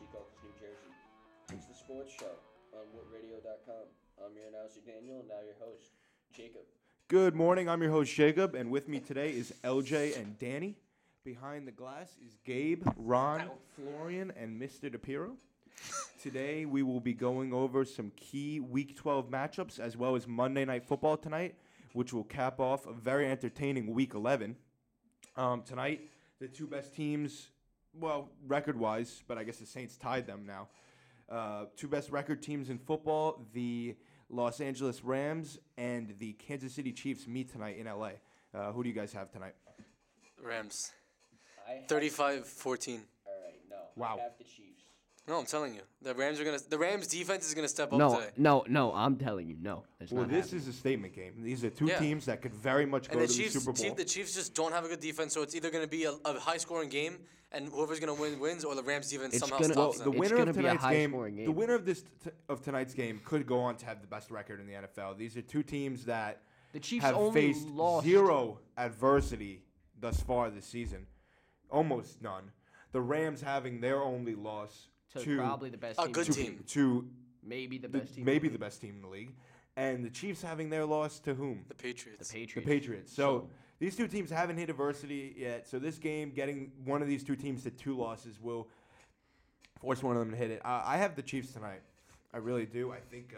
Secaucus, New Jersey. It's the sports show on WhatRadio.com. I'm your announcer, Daniel, and now your host, Jacob. Good morning. I'm your host, Jacob, and with me today is LJ and Danny. Behind the glass is Gabe, Ron, Florian, and Mr. DePiro. Today, we will be going over some key Week 12 matchups as well as Monday Night Football tonight, which will cap off a very entertaining Week 11. Tonight, the two best teams, well, record-wise, but I guess the Saints tied them now. Two best record teams in football, the Los Angeles Rams and the Kansas City Chiefs meet tonight in L.A. Who do you guys have tonight? Rams. 35-14. All right, no. Wow. I have the Chiefs. No, I'm telling you. The Rams defense is gonna step up today. No, I'm telling you, no. Well, this is a statement game. These are two teams that could very much go And to the Super Bowl. the Chiefs just don't have a good defense, so it's either going to be a high-scoring game, and whoever's going to win wins, or the Rams defense It's somehow gonna- stops The them. It's winner gonna of be a tonight's game, high-scoring game. the winner of of tonight's game could go on to have the best record in the NFL. These are two teams that The Chiefs have only faced lost zero adversity thus far this season, almost none. The Rams having their only loss to probably the best a team. good in the team. league. to Maybe the best team. maybe the best team in the league, and the Chiefs having their loss to whom? The Patriots. The Patriots. The Patriots. So these two teams haven't hit adversity yet. So this game, getting one of these two teams to two losses will force one of them to hit it. I have the Chiefs tonight. I really do. I think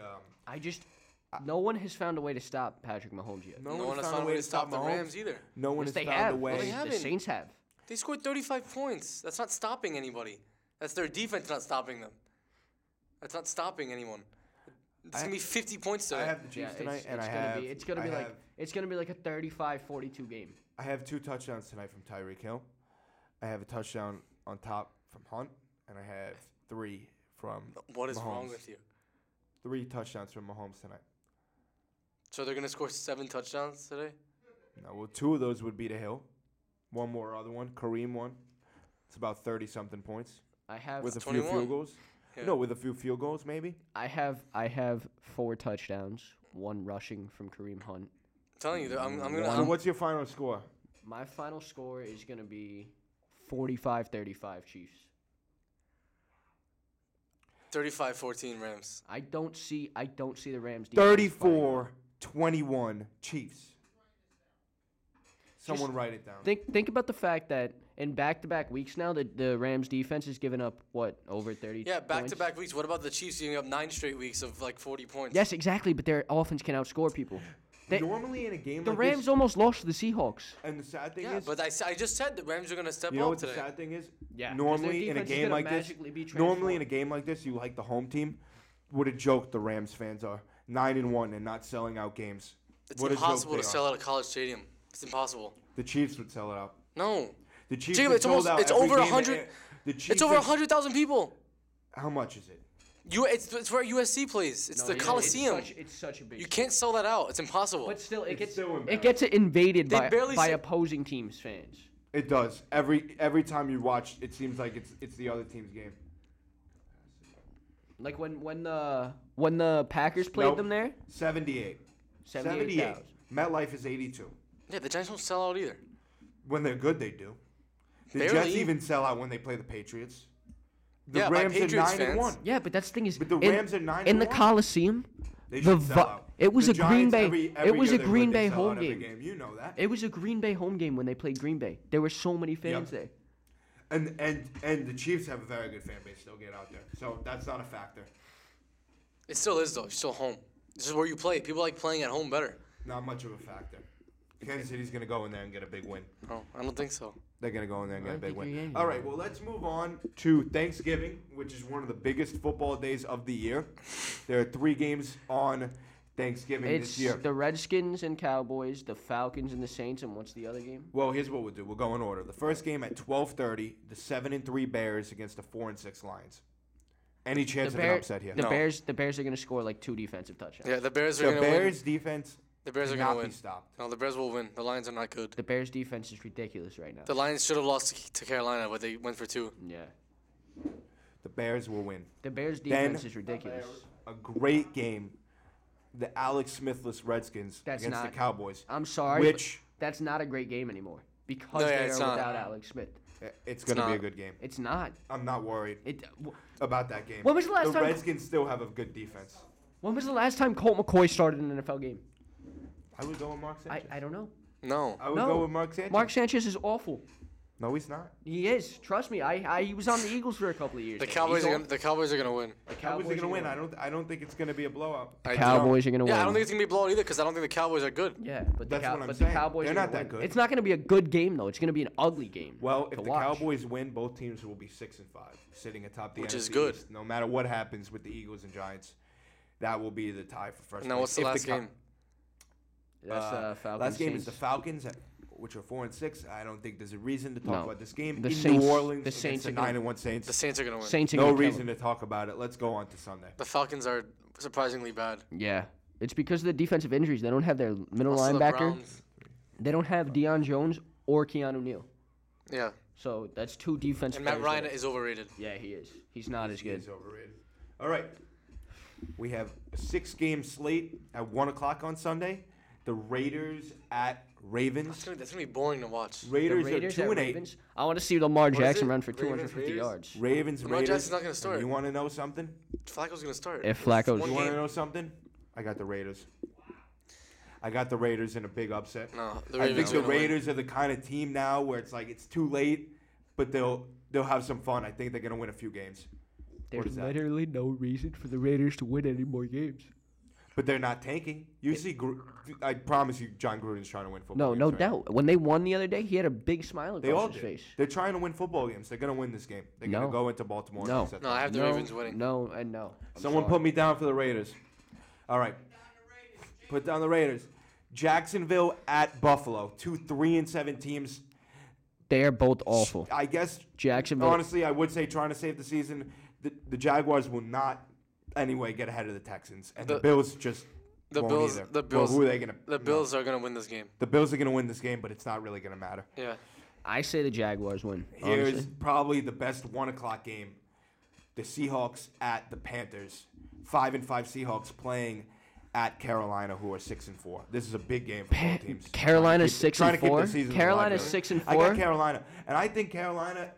No one has found a way to stop Patrick Mahomes yet. No one has found a way to stop the Mahomes. Rams either. No one Yes, has they found have. a way. No, they The haven't. Saints have. They scored 35 points. That's not stopping anybody. That's their defense not stopping them. That's not stopping anyone. It's going to be 50 points today. I have the Chiefs tonight, and it's gonna be like a 35-42 game. I have two touchdowns tonight from Tyreek Hill. I have a touchdown on top from Hunt, and I have three from What is Mahomes. wrong with you? 3 touchdowns from Mahomes tonight. So they're going to score 7 touchdowns today? No, well, 2 of those would be to Hill. One more other one, Kareem one. It's about 30-something points I have with a few 21. field goals. Yeah. No, with a few field goals maybe. I have 4 touchdowns, 1 rushing from Kareem Hunt. I'm telling you, I'm going So to... what's your final score? My final score is gonna be 45-35 Chiefs. 35-14 Rams. I don't see the Rams defense fighting. 34-21 Chiefs. Someone write it down. Think about the fact that in back-to-back weeks now, the Rams defense has given up over 30 Yeah, points? back-to-back weeks. What about the Chiefs giving up 9 straight weeks of like 40 points? Yes, exactly, but their offense can outscore people. Normally in a game The like Rams this, almost lost to the Seahawks. and the sad thing Yeah, is, but I just said the Rams are going to step you know up what the today. sad thing is? Yeah, 'cause Normally their in a defense is game gonna like this, magically be normally in a transformed. game like this, you like the home team. What a joke the Rams fans are. 9-1 and not selling out games. It's What a joke impossible they to are. sell out a college stadium. It's impossible. The Chiefs would sell it out. No. The Chiefs Jacob, would it's sold almost- out it's every over game 100 the Chiefs It's over have- 100,000 people. How much is it? It's where USC plays. It's No, the yeah, Coliseum. It's such a big. You can't sell that out. It's impossible. But still, It's still it gets invaded They barely by say- opposing teams' fans. It does. Every time you watch, it seems like it's the other team's game. Like when the Packers played Nope. them there, 78. 78,000. MetLife is 82. Yeah, the Giants don't sell out either. When they're good, they do. The Barely. Jets even sell out when they play the Patriots. The Yeah, by Rams Patriots are 9-1. fans. Yeah, but that's the thing is, But the in, Rams are 9-1. in the Coliseum. They the should sell vi- out. it was The a Green Giants, Bay. every It was year a they're Green good, they Bay sell out home every game. You know that. It was a Green Bay home game when they played Green Bay. There were so many fans there. And the Chiefs have a very good fan base. They'll get out there. So that's not a factor. It still is, though. You're still home. This is where you play. People like playing at home better. Not much of a factor. Kansas City's going to go in there and get a big win. Oh, I don't think so. They're going to go in there and I get a big think you're win. Yankees. All right, well, let's move on to Thanksgiving, which is one of the biggest football days of the year. There are 3 games on Thanksgiving It's this year. the Redskins and Cowboys, the Falcons and the Saints, and what's the other game? Well, here's what we'll do. We'll go in order. The first game at 12:30, the 7-3 Bears against the 4-6 Lions. Any chance of an upset here? The No. Bears are going to score like 2 defensive touchdowns. Yeah, the Bears are The going to win. Bears defense The Bears are cannot going to be win. stopped. No, the Bears will win. The Lions are not good. The Bears defense is ridiculous right now. The Lions should have lost to Carolina, but they went for 2. Yeah. The Bears will win. The Bears Then- defense is ridiculous. A great game. The Alex Smithless Redskins That's against not- the Cowboys. I'm sorry, Which but that's not a great game anymore because No, yeah, they are it's not. without Alex Smith. It's going to be a not. good game. It's not. I'm not worried It. about that game. When was the last time? Redskins still have a good defense. When was the last time Colt McCoy started an NFL game? I would go with Mark Sanchez. I don't know. No. I would No. go with Mark Sanchez. Mark Sanchez is awful. No, he's not. He is. Trust me. He was on the Eagles for a couple of years. The He's Cowboys are awful. gonna. The Cowboys are gonna win. The Cowboys are Cowboys going to win. I don't think it's going to be a blowout. I Cowboys are gonna win. Yeah, I don't think it's gonna be a blowout either because I don't think the Cowboys are good. Yeah, but That's what I'm but saying. the Cowboys They're are not gonna that win. good. It's not going to be a good game though. It's going to be an ugly game. Well, to if the watch. Cowboys win, both teams will be 6-5, sitting atop the Which NFC is good. East. No matter what happens with the Eagles and Giants, that will be the tie for first Now place. what's the If last Cow- game? That's Falcons. Last game is the Saints. Falcons, which are 4-6. I don't think there's a reason to talk No. about this game. The in Saints- New Orleans, the against Saints the are gonna- 9-1 Saints. The Saints are gonna win. Saints are No gonna kill reason them. to talk about it. Let's go on to Sunday. The Falcons are surprisingly bad. Yeah, it's because of the defensive injuries. They don't have their middle Also, the linebacker. Browns. They don't have Deion Jones or Keanu Neal. Yeah. So that's two defense. And Matt players Ryan that- is overrated. Yeah, he is. He's not as He good. is overrated. All right. We have a 6-game slate at 1 o'clock on Sunday. The Raiders at Ravens. That's gonna be boring to watch. The Raiders, Raiders are at 2-8. Ravens. I want to see Lamar is Jackson it? run for Ravens, 250 Raiders? yards. Ravens, Lamar Raiders. Jackson's not gonna start. And you want to know something? Flacco's gonna start. If Flacco's- One You want to game. know something? I got the Raiders. I got the Raiders in a big upset. No, the I Ravens think are the gonna win. Raiders are the kind of team now where it's like it's too late, but they'll have some fun. I think they're gonna win a few games. There's is that? literally no reason for the Raiders to win any more games. But they're not tanking. You see, I promise you, John Gruden's trying to win football. No, games no right doubt. When they won the other day, he had a big smile They all across his did. face. They're trying to win football games. They're gonna win this game. They're No. gonna go into Baltimore. No. and upset No, them. I have the Ravens winning. No, and no. I'm Someone sorry. put me down for the Raiders. All right. Put down the Raiders. Jacksonville at Buffalo. 2 3-7 teams. They are both awful. I guess Jacksonville. honestly, I would say trying to save the season. The Jaguars will not anyway get ahead of the Texans, and the The- Bills just The won't Bills. either. The Well, Bills. who are they gonna? The Bills are gonna win this game. The Bills are gonna win this game, but it's not really gonna matter. Yeah. I say the Jaguars win. Here's Honestly. probably the best 1 o'clock game. The Seahawks at the Panthers. 5-5 Seahawks playing at Carolina, who are 6-4. This is a big game for both teams. Carolina's Trying to keep their 6-4. seasons Carolina's alive. 6-4. I got Carolina, and I think Carolina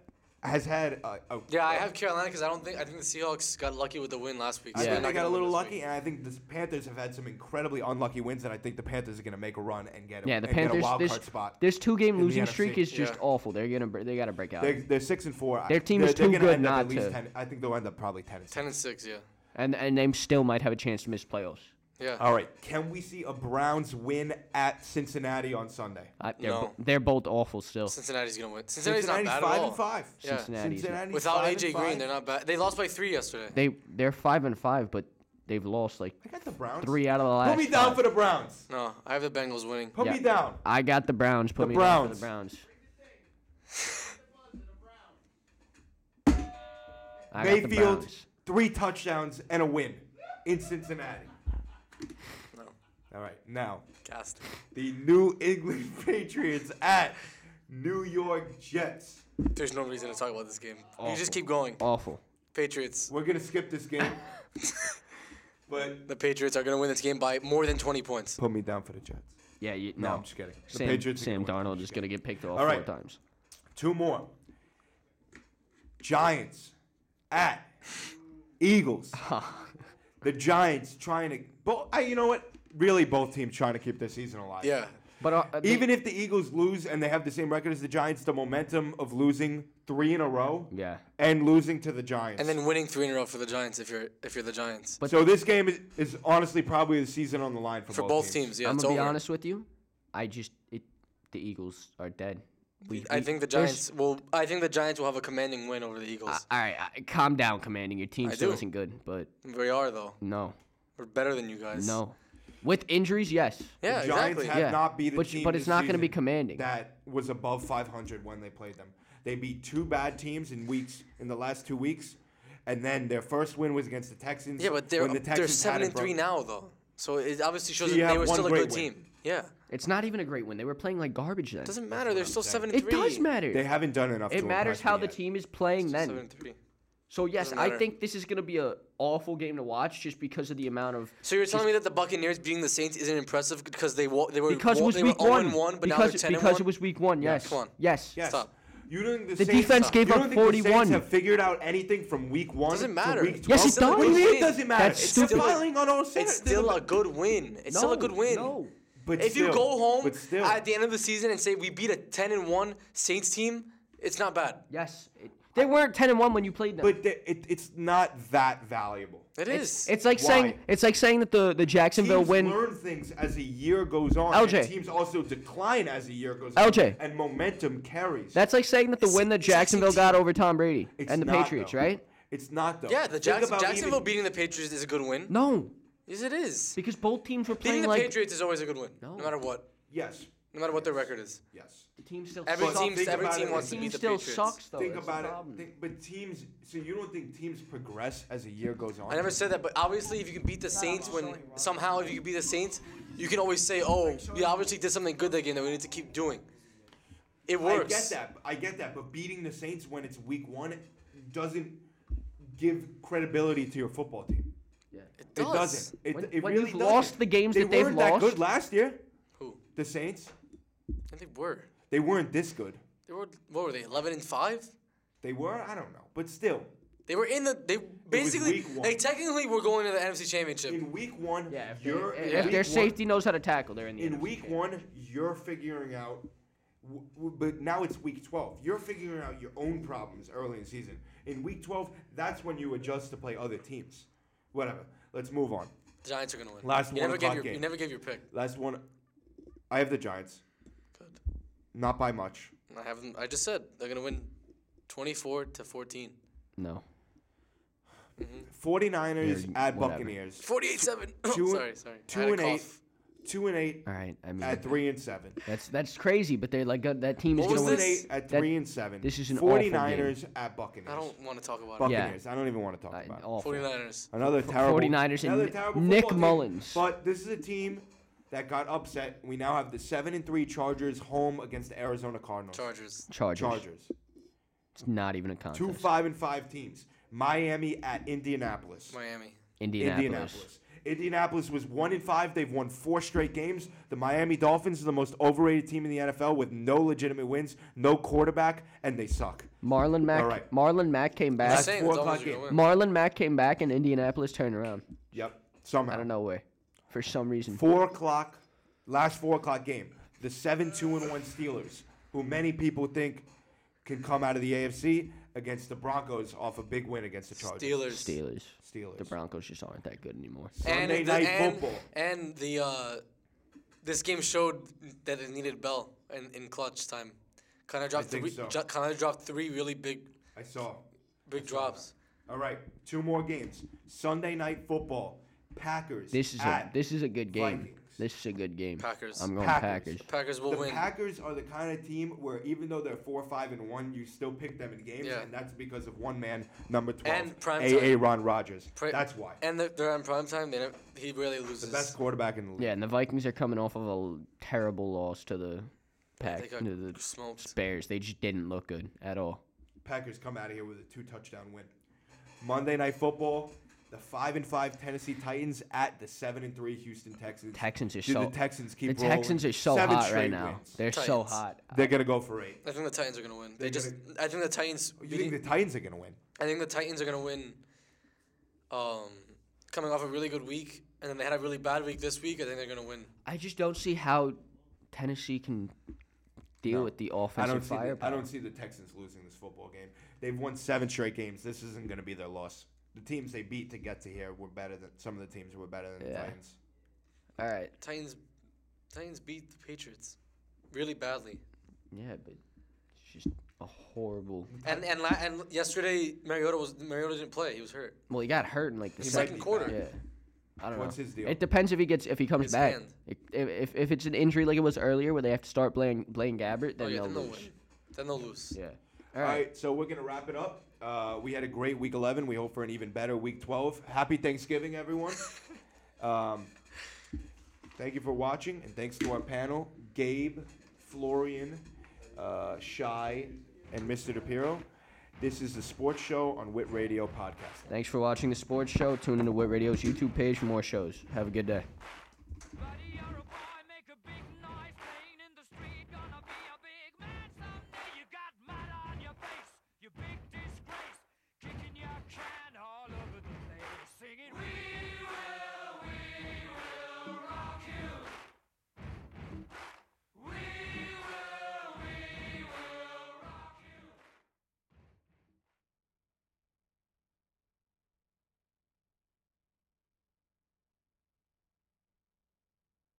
has had Yeah, I have Carolina because I think the Seahawks got lucky with the win last week. I so Yeah. they're think not they got a gonna win little this lucky, week. and I think the Panthers have had some incredibly unlucky wins, and I think the Panthers are going to make a run and get a, Yeah, the and get a Panthers. wild This card spot. 2-game in the losing NFC. streak is just Yeah. awful. They got to break out. They're 6-4. Their team They're is too gonna good end up not at least to. 10. I think they'll end up probably 10-6. 10-6, yeah. And they still might have a chance to miss playoffs. Yeah. All right. Can we see a Browns win at Cincinnati on Sunday? No. They're both awful still. Cincinnati's gonna win. Cincinnati's not bad at 5-5. all. Yeah. Cincinnati's Without 5-5. AJ Green, they're not bad. They lost by 3 yesterday. They're 5-5, but they've lost like I got the Browns. 3 out of the last. Put me down 5. for the Browns. No, I have the Bengals winning. Put me Yeah. down. I got the Browns. Put The me down for the Browns. Browns. I got the Mayfield, Browns. 3 touchdowns and a win in Cincinnati. No. All right. Now, Cast. the New England Patriots at New York Jets. There's no reason to talk about this game. You just keep going. Awful. Patriots. We're going to skip this game. But The Patriots are gonna win this game by more than 20 points. put me down for the Jets. Yeah, No, no. I'm just kidding. The Sam, Patriots are Sam gonna win. Darnold I'm is just going to kidding. get picked off All right. 4 times. 2 more. Giants at Eagles. The Giants trying to. You know what? Really, both teams trying to keep their season alive. Yeah. But Even if the Eagles lose and they have the same record as the Giants, the momentum of losing 3 in a row yeah. and losing to the Giants. And then winning 3 in a row for the Giants if you're the Giants. So this game is honestly probably the season on the line for both teams, yeah. I'm it's gonna be over. honest with you. The Eagles are dead. I think the Giants will. I think the Giants will have a commanding win over the Eagles. All right, calm down, Commanding. Your team I still do. isn't good, but We are though. no, We're better than you guys. no. With injuries, yes. Yeah, The Giants exactly. have Yeah. not beat a But- team but this it's not gonna be season commanding. that was above 500 when they played them. They beat 2 bad teams in the last 2 weeks, and then their first win was against the Texans. Yeah, but they're when the Texans 7-3 now though. So it obviously shows So that you they have were one still a great good win. team. Yeah. It's not even a great win. They were playing like garbage then. Doesn't matter. They're still saying. 7-3. It does matter. They haven't done enough. It to matters impress how me the yet. team is playing then. 7-3. So yes, Doesn't I matter. think this is gonna be a awful game to watch just because of the amount of. So you're telling me that the Buccaneers beating the Saints isn't impressive because they were Because it was they were week 1. 0-1, but now they're 10-1? Because it was week 1. Yes. come on. Yes. Yes. Stop. You don't think The defense gave you up don't think the 41. Saints have figured out anything from week 1 Doesn't to matter. week 12? Yes, it It's still a does. What do you good mean it win. doesn't matter? That's It's stupid. still filing on all It's still a good win. It's still a good win. No. But If you still, go home but still. at the end of the season and say we beat a 10-1 Saints team, it's not bad. Yes. They weren't 10-1 when you played them. But it's not that valuable. It is. It's like Why? saying that the Jacksonville Teams win. learn things as a year goes on. LJ. And teams also decline as a year goes LJ. on. And momentum carries. That's like saying that the win that It's like Jacksonville got over Tom Brady It's and the not, Patriots, though. right? It's not, though. Yeah, the Think about Jacksonville even- beating the Patriots is a good win. No, Yes, it is. because both teams were Beating playing the like Patriots is always a good win, No. no matter what. Yes. No matter what their record is. Yes. the team still Every sucks. team, think every about team it, wants the to team beat the still Patriots. sucks though. Think That's about the it. problem. But teams. So you don't think teams progress as a year goes on? I never said that, but obviously, if you can beat the Saints, if you can beat the Saints, you can always say, "Oh, we obviously did something good that game that we need to keep doing." It works. I get that. But beating the Saints when it's week 1 doesn't give credibility to your football team. Yeah. It It does. doesn't. It When really you've doesn't. lost the games they that they've weren't that lost- good last year. Who? The Saints. And they were. They weren't this good. They were. What were they? 11-5. They were. I don't know. But still, They were in the. They basically. week 1. They technically were going to the NFC Championship. in week 1, Yeah, if, you're they, in if week their 1 safety knows how to tackle, they're in the In NFC week Championship. 1, you're figuring out. But now it's week 12. You're figuring out your own problems early in the season. In week 12, that's when you adjust to play other teams. Whatever. Let's move on. The Giants are gonna win. Last you 1 never gave o'clock your. game. You never gave your pick. Last one. I have the Giants. Good. Not by much. I haven't. I just said they're gonna win, 24-14. No. 49ers Yeah, at whatever. Buccaneers. 48-7. Two- sorry. two I had a and eight. cough. 2-8 All right. I mean, at 3-7. that's crazy, but they're like that team is What gonna was win. this? 2-8 at That- 3-7. this is an awful 49ers at Buccaneers. I don't want to talk about it. Buccaneers. I don't even want to talk about it. Awful. 49ers. Another terrible. 49ers and another terrible Nick football team. Mullins. But this is a team that got upset. We now have the 7-3 Chargers home against the Arizona Cardinals. Chargers. Chargers. It's not even a contest. 2 5-5 teams. Miami at Indianapolis. Miami. Indianapolis. Indianapolis was 1-5. They've won 4 straight games. The Miami Dolphins are the most overrated team in the NFL with no legitimate wins, no quarterback, and they suck. Marlon Mack. All right. Marlon Mack came I'm back. Last saying 4 the o'clock Dolphins are game. gonna win. Marlon Mack came back, and Indianapolis turned around Yep. Somehow. out of nowhere, for some reason. 4 o'clock, last 4 o'clock game. The 7-2-1 Steelers, who many people think can come out of the AFC against the Broncos off a big win against the Chargers. Steelers. The Broncos just aren't that good anymore. Sunday the- night football. And this game showed that it needed Bell in clutch time. Kind of dropped think three. so. Kind of dropped 3 really big I saw. drops. All right, 2 more games. Sunday night football. Packers. This is at a good game. Vikings. This is a good game. Packers. I'm going Packers. Packers. Packers will The win. Packers are the kind of team where even though they're 4-5-1, you still pick them in games, Yeah. and that's because of one man, number 12, And prime A.A. time. Ron Rodgers. Pri- That's why. And they're on prime time. He rarely loses. The best quarterback in the league. Yeah, and the Vikings are coming off of a terrible loss to the They got to the smoked. Bears. They just didn't look good at all. Packers come out of here with a 2-touchdown win. Monday Night Football, the 5-5 Tennessee Titans at the 7-3 Houston Texans. Texans are Dude, so the Texans keep the rolling. Texans are so 7 hot straight right now. wins. They're so Titans. hot. They're gonna go for 8. I think the Titans are gonna win. They're I think the Titans. You think the Titans are gonna win? I think the Titans are gonna win. Coming off a really good week, and then they had a really bad week this week. I think they're gonna win. I just don't see how Tennessee can deal No. with the I offensive don't see. firepower. I don't see the Texans losing this football game. They've won 7 straight games. This isn't gonna be their loss. The teams they beat to get to here were better than some of the teams were better than the Yeah. Titans. All right. Titans beat the Patriots really badly. Yeah, but it's just a horrible. And yesterday Mariota didn't play. He was hurt. Well, he got hurt in like the He might Second be quarter. back. Yeah. I don't What's know. his deal? It depends if he comes His back. hand. If it's an injury like it was earlier, where they have to start Blaine Gabbert, then Oh yeah, they'll then they'll lose. win. Then they'll lose. Yeah. All right, so we're gonna wrap it up. We had a great week 11. We hope for an even better week 12. Happy Thanksgiving, everyone. Thank you for watching, and thanks to our panel, Gabe, Florian, Shy, and Mr. DePiro. This is the Sports Show on Wit Radio Podcast. Thanks for watching the sports show. Tune into Wit Radio's YouTube page for more shows. Have a good day. Buddy.